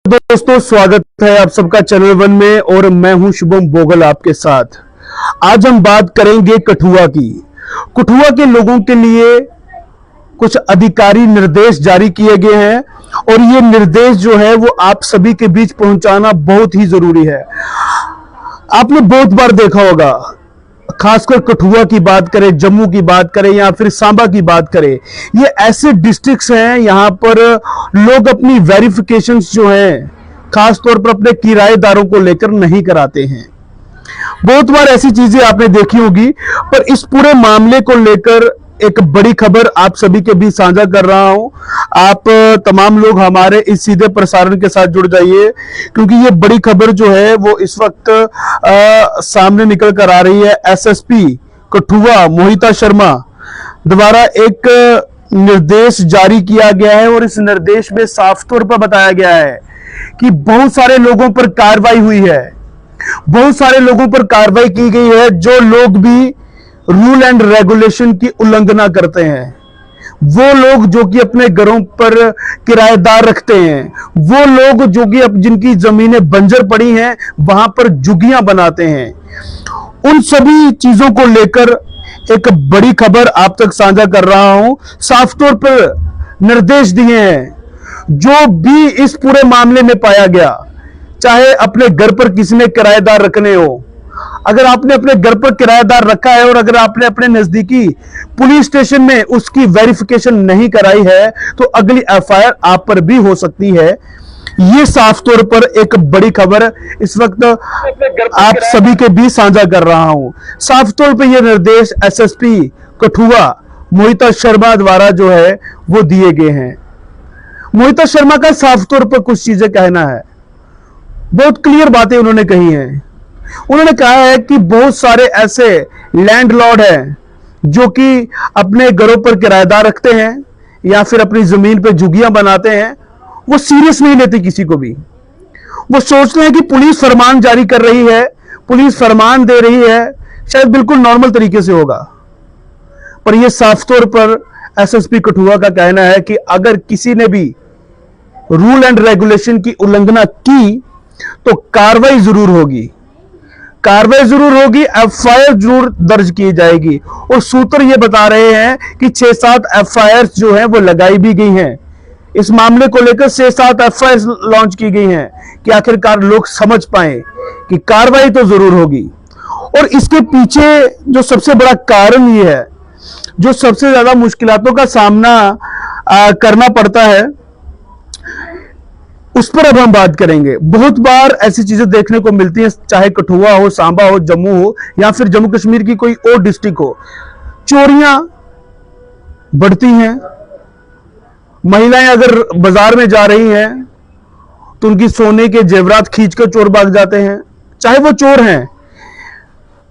दोस्तों, स्वागत है आप सबका चैनल वन में और मैं हूं शुभम बोगल आपके साथ। आज हम बात करेंगे कठुआ की। कठुआ के लोगों के लिए कुछ अधिकारी निर्देश जारी किए गए हैं और ये निर्देश जो है वो आप सभी के बीच पहुंचाना बहुत ही जरूरी है। आपने बहुत बार देखा होगा, खासकर कठुआ की बात करें, जम्मू की बात करें या फिर सांबा की बात करें, ये ऐसे डिस्ट्रिक्ट्स हैं यहां पर लोग अपनी वेरिफिकेशंस जो हैं खासतौर पर अपने किराएदारों को लेकर नहीं कराते हैं। बहुत बार ऐसी चीजें आपने देखी होगी, पर इस पूरे मामले को लेकर एक बड़ी खबर आप सभी के बीच साझा कर रहा हूं। आप तमाम लोग हमारे इस सीधे प्रसारण के साथ जुड़ जाइए, क्योंकि ये बड़ी खबर जो है वो इस वक्त सामने निकल कर आ रही है। एसएसपी कठुआ मोहिता शर्मा द्वारा एक निर्देश जारी किया गया है और इस निर्देश में साफ तौर पर बताया गया है कि बहुत सारे लोगों पर कार्रवाई हुई है, बहुत सारे लोगों पर कार्रवाई की गई है जो लोग भी रूल एंड रेगुलेशन की उल्लंघना करते हैं। वो लोग जो कि अपने घरों पर किराएदार रखते हैं, वो लोग जो कि जिनकी जमीनें बंजर पड़ी हैं वहां पर झुग्गियां बनाते हैं, उन सभी चीजों को लेकर एक बड़ी खबर आप तक साझा कर रहा हूं। साफ तौर पर निर्देश दिए हैं, जो भी इस पूरे मामले में पाया गया, चाहे अपने घर पर किसी ने किराएदार रखने हो, अगर आपने अपने घर पर किराएदार रखा है और अगर आपने अपने नजदीकी पुलिस स्टेशन में उसकी वेरिफिकेशन नहीं कराई है तो अगली एफआईआर आप पर भी हो सकती है। ये साफ तौर पर एक बड़ी खबर इस वक्त आप सभी के बीच साझा कर रहा हूं। साफ तौर पर यह निर्देश एसएसपी कठुआ मोहिता शर्मा द्वारा जो है वो दिए गए हैं। मोहिता शर्मा का साफ तौर पर कुछ चीजें कहना है, बहुत क्लियर बातें उन्होंने कही हैं। उन्होंने कहा है कि बहुत सारे ऐसे लैंडलॉर्ड हैं जो कि अपने घरों पर किराएदार रखते हैं या फिर अपनी जमीन पर झुग्गियां बनाते हैं। वो सीरियस नहीं लेते किसी को भी। वो सोचते हैं कि पुलिस फरमान जारी कर रही है, पुलिस फरमान दे रही है, शायद बिल्कुल नॉर्मल तरीके से होगा। पर यह साफ तौर पर एसएसपी कठुआ का कहना है कि अगर किसी ने भी रूल एंड रेगुलेशन की उल्लंघना की तो कार्रवाई जरूर होगी, कार्रवाई जरूर होगी, एफआईआर जरूर दर्ज की जाएगी। और सूत्र ये बता रहे हैं कि 6-7 एफआईआर जो हैं वो लगाई भी गई हैं। इस मामले को लेकर 6-7 एफआईआर लॉन्च की गई हैं कि आखिरकार लोग समझ पाए कि कार्रवाई तो जरूर होगी। और इसके पीछे जो सबसे बड़ा कारण ये है, जो सबसे ज्यादा मुश्किलातों का सामना करना पड़ता है, उस पर अब हम बात करेंगे। बहुत बार ऐसी चीजें देखने को मिलती हैं, चाहे कठुआ हो, सांबा हो, जम्मू हो या फिर जम्मू कश्मीर की कोई और डिस्ट्रिक्ट हो, चोरियां बढ़ती हैं। महिलाएं अगर बाजार में जा रही हैं तो उनकी सोने के जेवरात खींचकर चोर भाग जाते हैं, चाहे वो चोर हैं।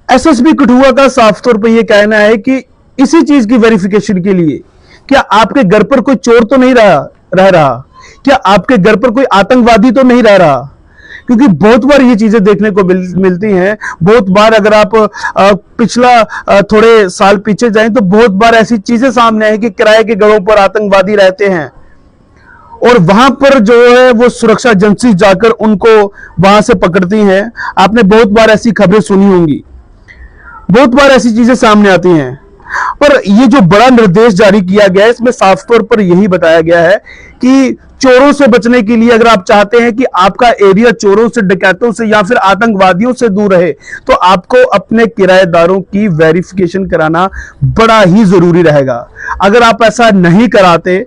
एसएसपी कठुआ का साफ तौर पर यह कहना है कि इसी चीज की वेरिफिकेशन के लिए, क्या आपके घर पर कोई चोर तो नहीं रह रहा, क्या आपके घर पर कोई आतंकवादी तो नहीं रह रहा? क्योंकि बहुत बार ये चीजें देखने को मिलती हैं। बहुत बार अगर आप पिछला थोड़े साल पीछे जाएं तो बहुत बार ऐसी चीजें सामने आई कि किराए के घरों पर आतंकवादी रहते हैं और वहां पर जो है वो सुरक्षा एजेंसी जाकर उनको वहां से पकड़ती हैं। आपने बहुत बार ऐसी खबरें सुनी होंगी, बहुत बार ऐसी चीजें सामने आती हैं। पर ये जो बड़ा निर्देश जारी किया गया है, इसमें साफ तौर पर यही बताया गया है कि चोरों से बचने के लिए अगर आप चाहते हैं कि आपका एरिया चोरों से, डकैतों से या फिर आतंकवादियों से दूर रहे, तो आपको अपने किराएदारों की वेरिफिकेशन कराना बड़ा ही जरूरी रहेगा। अगर आप ऐसा नहीं कराते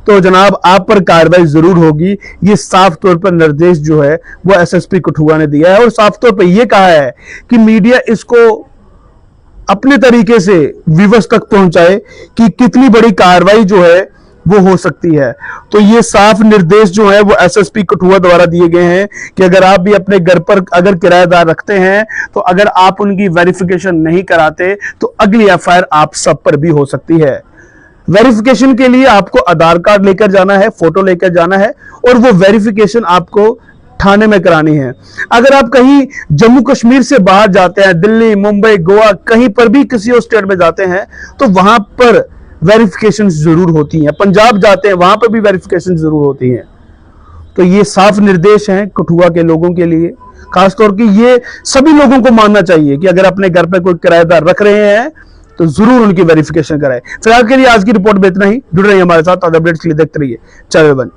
तो जनाब आप पर कार्रवाई जरूर होगी। ये साफ तौर पर निर्देश जो है वो एसएसपी कठुआ ने दिया है और साफ तौर पर यह कहा है कि मीडिया इसको अपने तरीके से विवश तक पहुंचाए कि कितनी बड़ी कार्रवाई जो है वो हो सकती है। तो ये साफ निर्देश जो है वो एसएसपी कठुआ द्वारा दिए गए हैं कि अगर आप भी अपने घर पर अगर किराएदार रखते हैं तो अगर आप उनकी वेरिफिकेशन नहीं कराते तो अगली एफआईआर आप सब पर भी हो सकती है। वेरिफिकेशन के लिए आपको आधार कार्ड लेकर जाना है, फोटो लेकर जाना है और वो वेरिफिकेशन आपको थाने में करानी है। अगर आप कहीं जम्मू कश्मीर से बाहर जाते हैं, दिल्ली, मुंबई, गोवा, कहीं पर भी किसी और स्टेट में जाते हैं तो वहां पर वेरिफिकेशन जरूर होती हैं। पंजाब जाते हैं वहां पर भी वेरिफिकेशन जरूर होती हैं। तो ये साफ निर्देश हैं कठुआ के लोगों के लिए, खासतौर की ये सभी लोगों को मानना चाहिए कि अगर अपने घर पे कोई किराएदार रख रहे हैं तो जरूर उनकी वेरिफिकेशन कराएं। फिलहाल के लिए आज की रिपोर्ट में इतना ही। जुड़ रही हमारे साथ, अदर अपडेट्स के लिए देखते रहिए चैनल वन।